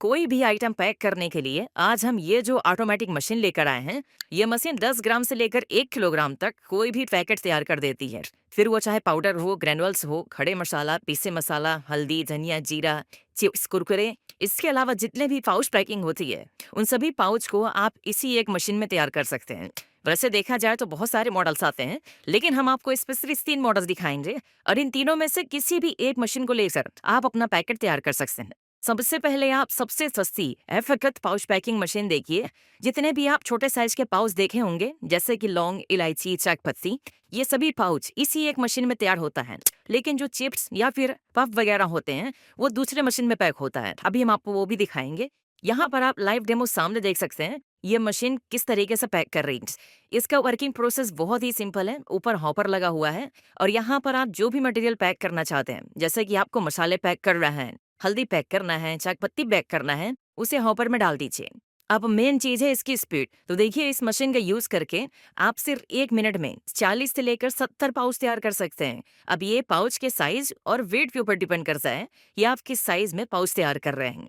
कोई भी item pack करने के लिए आज हम ये जो ऑटोमेटिक मशीन लेकर आए हैं, ये मशीन 10 ग्राम से लेकर 1 किलोग्राम तक कोई भी पैकेट तैयार कर देती है। फिर वो चाहे पाउडर हो, ग्रेनुअल्स हो, खड़े मसाला, पीसे मसाला, हल्दी, धनिया, जीरा, चिप्स, कुरकुरे, इसके अलावा जितने भी पाउच पैकिंग होती है, उन सभी पाउच को आप इसी एक मशीन में तैयार कर सकते हैं। वैसे देखा जाए तो बहुत सारे मॉडल्स आते हैं, लेकिन हम आपको स्पेसिफिक 3 मॉडल्स दिखाएंगे और इन तीनों में से किसी भी एक मशीन को लेकर आप अपना पैकेट तैयार कर सकते हैं। सबसे पहले आप सबसे सस्ती एफएकत पाउच पैकिंग मशीन देखिए। जितने भी आप छोटे साइज के पाउच देखे होंगे, जैसे कि लौंग, इलायची, चाक पत्ती, ये सभी पाउच इसी एक मशीन में तैयार होता है। लेकिन जो चिप्स या फिर पफ वगैरह होते हैं, वो दूसरे मशीन में पैक होता है। अभी हम आपको वो भी दिखाएंगे। यहाँ पर आप लाइव डेमो सामने देख सकते हैं, ये मशीन किस तरीके से पैक कर रही है। इसका वर्किंग प्रोसेस बहुत ही सिंपल है। ऊपर हॉपर लगा हुआ है और यहाँ पर आप जो भी मटेरियल पैक करना चाहते हैं, जैसे कि आपको मसाले पैक कर रहे हैं, हल्दी पैक करना है, चाक पत्ती पैक करना है, उसे हॉपर में डाल दीजिए। अब मेन चीज है इसकी स्पीड। तो देखिए, इस मशीन का यूज करके आप सिर्फ 1 मिनट में 40 से लेकर 70 पाउच तैयार कर सकते हैं। अब ये पाउच के साइज और वेट के ऊपर डिपेंड करता है कि आप किस साइज में पाउच तैयार कर रहे हैं।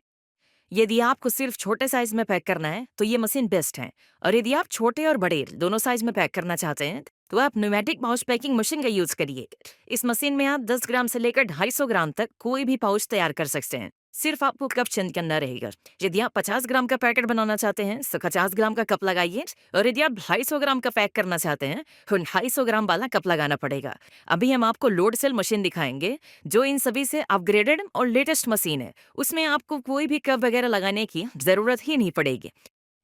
यदि आपको सिर्फ छोटे साइज में पैक करना है तो ये मशीन बेस्ट है, और यदि आप छोटे और बड़े दोनों साइज में पैक करना चाहते हैं तो आप न्यूमेटिक पाउच पैकिंग मशीन का यूज करिए। इस मशीन में आप 10 ग्राम से लेकर 250 ग्राम तक कोई भी पाउच तैयार कर सकते हैं। सिर्फ आपको कप चेंज करना रहेगा। यदि आप 50 ग्राम का पैकेट बनाना चाहते हैं तो 50 ग्राम का कप लगाइए, और यदि आप 250 ग्राम का पैक करना चाहते हैं तो 250 ग्राम वाला कप लगाना पड़ेगा। अभी हम आपको लोड सेल मशीन दिखाएंगे, जो इन सभी से अपग्रेडेड और लेटेस्ट मशीन है। उसमें आपको कोई भी कप वगैरह लगाने की जरूरत ही नहीं पड़ेगी।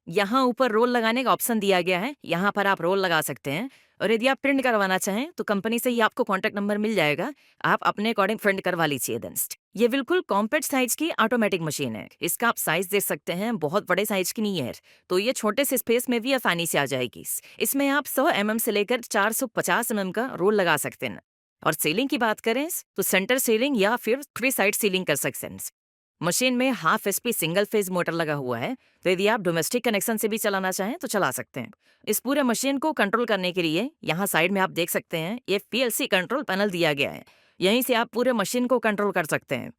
यहाँ ऊपर रोल लगाने का ऑप्शन दिया गया है, यहाँ पर आप रोल लगा सकते हैं। और यदि आप प्रिंट करवाना चाहें तो कंपनी से ही आपको कॉन्टैक्ट नंबर मिल जाएगा, आप अपने अकॉर्डिंग प्रिंट करवा लीजिए। ये बिल्कुल कॉम्पैक्ट साइज की ऑटोमेटिक मशीन है। इसका आप साइज देख सकते हैं, बहुत बड़े साइज की नहीं है, तो ये छोटे से स्पेस में भी आसानी से आ जाएगी। इसमें आप 100 mm से लेकर 450 mm का रोल लगा सकते हैं। और सीलिंग की बात करें तो सेंटर सीलिंग या फिर 3 साइड सीलिंग कर सकते हैं। मशीन में half HP single phase motor लगा हुआ है, तो यदि आप डोमेस्टिक कनेक्शन से भी चलाना चाहें तो चला सकते हैं। इस पूरे मशीन को कंट्रोल करने के लिए यहाँ साइड में आप देख सकते हैं, ये पीएलसी कंट्रोल पैनल दिया गया है। यहीं से आप पूरे मशीन को कंट्रोल कर सकते हैं।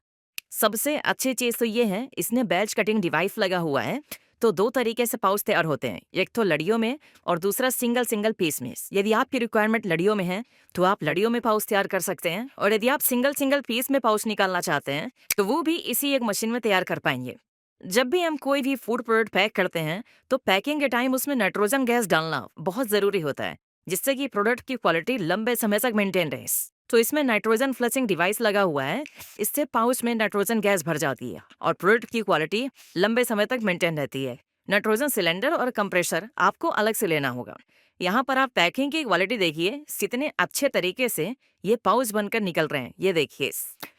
सबसे अच्छी चीज तो ये है, इसने बैच कटिंग डिवाइस लगा हुआ है। तो 2 तरीके से पाउच तैयार होते हैं, एक तो लड़ियों में और दूसरा सिंगल सिंगल पीस में। यदि आपकी रिक्वायरमेंट लड़ियों में है तो आप लड़ियों में पाउच तैयार कर सकते हैं, और यदि आप सिंगल सिंगल पीस में पाउच निकालना चाहते हैं तो वो भी इसी एक मशीन में तैयार कर पाएंगे। जब भी हम कोई भी फूड प्रोडक्ट पैक करते हैं तो पैकिंग के टाइम उसमें नाइट्रोजन गैस डालना बहुत जरूरी होता है, जिससे कि प्रोडक्ट की क्वालिटी लंबे समय तक मेंटेन रहे। तो इसमें नाइट्रोजन फ्लशिंग डिवाइस लगा हुआ है। इससे पाउच में नाइट्रोजन गैस भर जाती है और प्रोडक्ट की क्वालिटी लंबे समय तक मेंटेन रहती है। नाइट्रोजन सिलेंडर और कंप्रेसर आपको अलग से लेना होगा। यहाँ पर आप पैकिंग की क्वालिटी देखिए, कितने अच्छे तरीके से ये पाउच बनकर निकल रहे हैं। ये देखिए,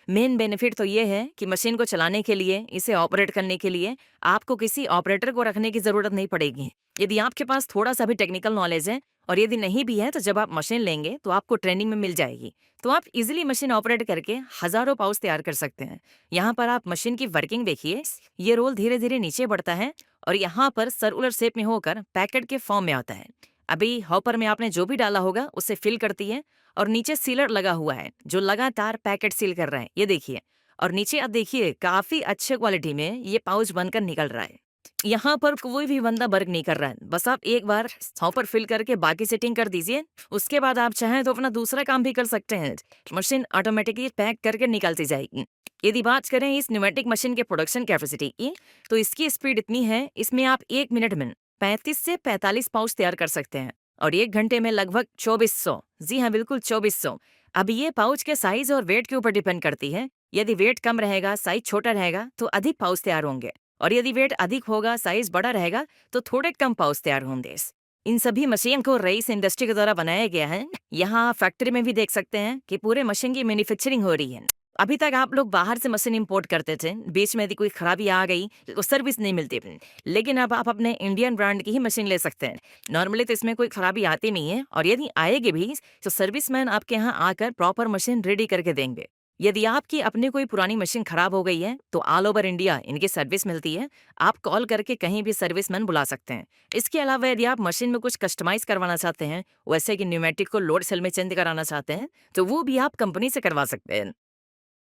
मेन बेनिफिट तो ये है कि मशीन को चलाने के लिए, इसे ऑपरेट करने के लिए आपको किसी ऑपरेटर को रखने की जरूरत नहीं पड़ेगी। यदि आपके पास थोड़ा सा भी टेक्निकल नॉलेज है, और यदि नहीं भी है तो जब आप मशीन लेंगे तो आपको ट्रेनिंग में मिल जाएगी, तो आप इजीली मशीन ऑपरेट करके हजारों पाउच तैयार कर सकते हैं। यहाँ पर आप मशीन की वर्किंग देखिए, ये रोल धीरे धीरे नीचे बढ़ता है और यहाँ पर सर्कुलर शेप में होकर पैकेट के फॉर्म में आता है। अभी हॉपर में आपने जो भी डाला होगा उसे फिल करती है, और नीचे सीलर लगा हुआ है जो लगातार पैकेट सील कर रहा है। ये देखिए, और नीचे आप देखिए, काफी अच्छे क्वालिटी में ये पाउच बनकर निकल रहा है। यहाँ पर कोई भी बंदा वर्क नहीं कर रहा है, बस आप एक बार हॉपर फिल करके बाकी सेटिंग कर दीजिए। उसके बाद आप चाहें तो अपना दूसरा काम भी कर सकते हैं। मशीन ऑटोमेटिकली पैक करके निकलती जाएगी। यदि बात करें इस न्यूमेटिक मशीन के प्रोडक्शन कैपेसिटी की, तो इसकी स्पीड इतनी है, इसमें आप 1 मिनट में 35 से 45 पाउच तैयार कर सकते हैं, और 1 घंटे में लगभग 2400। जी हाँ, बिल्कुल 2400। अब ये पाउच के साइज और वेट के ऊपर डिपेंड करती है। यदि वेट कम रहेगा, साइज छोटा रहेगा, तो अधिक पाउच तैयार होंगे, और यदि वेट अधिक होगा, साइज बड़ा रहेगा, तो थोड़े कम पाउच तैयार होंगे। इन सभी मशीन को रईस इंडस्ट्री के द्वारा बनाया गया है। यहाँ आप फैक्ट्री में भी देख सकते हैं कि पूरे मशीन की मैन्युफैक्चरिंग हो रही है। अभी तक आप लोग बाहर से मशीन इंपोर्ट करते थे, बीच में यदि कोई खराबी आ गई तो सर्विस नहीं मिलती थी। लेकिन अब आप अपने इंडियन ब्रांड की ही मशीन ले सकते हैं। नॉर्मली तो इसमें कोई खराबी आती नहीं है, और यदि आएगी भी तो सर्विसमैन आपके यहाँ आकर प्रॉपर मशीन रेडी करके देंगे। यदि आपकी अपनी कोई पुरानी मशीन खराब हो गई है तो ऑल ओवर इंडिया इनकी सर्विस मिलती है। आप कॉल करके कहीं भी सर्विसमैन बुला सकते हैं। इसके अलावा यदि आप मशीन में कुछ कस्टमाइज करवाना चाहते हैं, वैसे कि न्यूमेटिक को लोड सेल में चेंज कराना चाहते हैं, तो वो भी आप कंपनी से करवा सकते हैं।